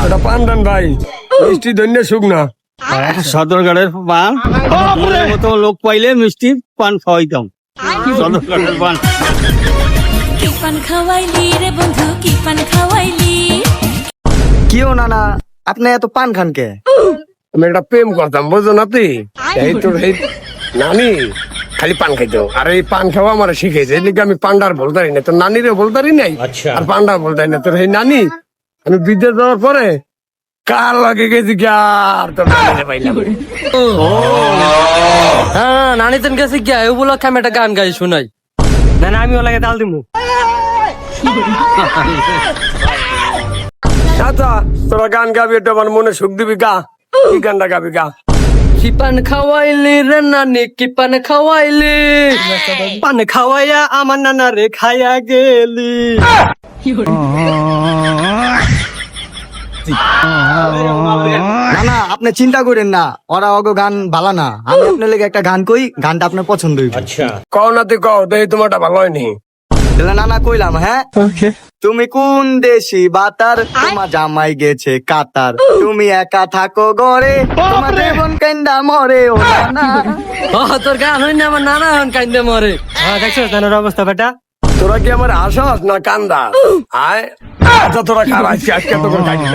ওটা পান দেন ভাই, মিষ্টি ধন্য শুকনা। সদরঘাটের পান, মনের মতো লোক পাইলে মিষ্টি পান খাওয়াইতাম। সদরঘাটের পান। কি পান খাওয়াইলি রে বন্ধু, কি পান খাওয়াইলি? কিও নানা, আপনি এত পান খান কে? আমি একটা প্রেম করতাম, বুঝো না তুই? এই তোর এই নানি খালি পান খাইতো, আর এই পান খাওয়া আমার শিখেছে, এদিকে আমি পান্ডার বলতারি না, তোর নানিরে বলতারি নাই, আর পান্ডার বলতারি না। তোর এই নানি আমি বিদেশ যাওয়ার পরে কার লাগে গেছি কি আর তোর নানিরে পাইলাম। হ্যাঁ, নানিতেন কাছে গিয়া এই উপলক্ষে আমি একটা গান গাই শোনাই। না না, আমি ওলাকে তাল দিব। আচ্ছা তোরা গান গাবি, এটা আমার মনে সুখ দিবি, গা কি গানটা গাবি গা। কি পান খাওয়াইলি রে নানি, কি পান খাওয়াইলি? পান খাওয়াইয়া আমার নানা রে খাইয়া গেলি। নানা আপনি চিন্তা করেন না, ওরা অগো গান ভালো না। আমি আপনার লেগে একটা গান কই, গানটা আপনার পছন্দ হইবে। কও না তুই কও, দেখি তোমারটা ভালো হয়নি। তাহলে নানা কইলাম, হ্যাঁ। তুমি কোন দেশি বাতার, তোমার জামাই গেছে কাতার, তুমি একা থাকো ঘরে, তোমার জীবন কেন্দা মরে ও নানা। ও তোর গান হইনি, আমার নানা এখন কান্দে মরে। দেখছো নানার অবস্থা বেটা। তোরা কি আমার আসাস না কান্দা? আয় আচ্ছা তোরা খারাপ আজকে তো করে খাইনি।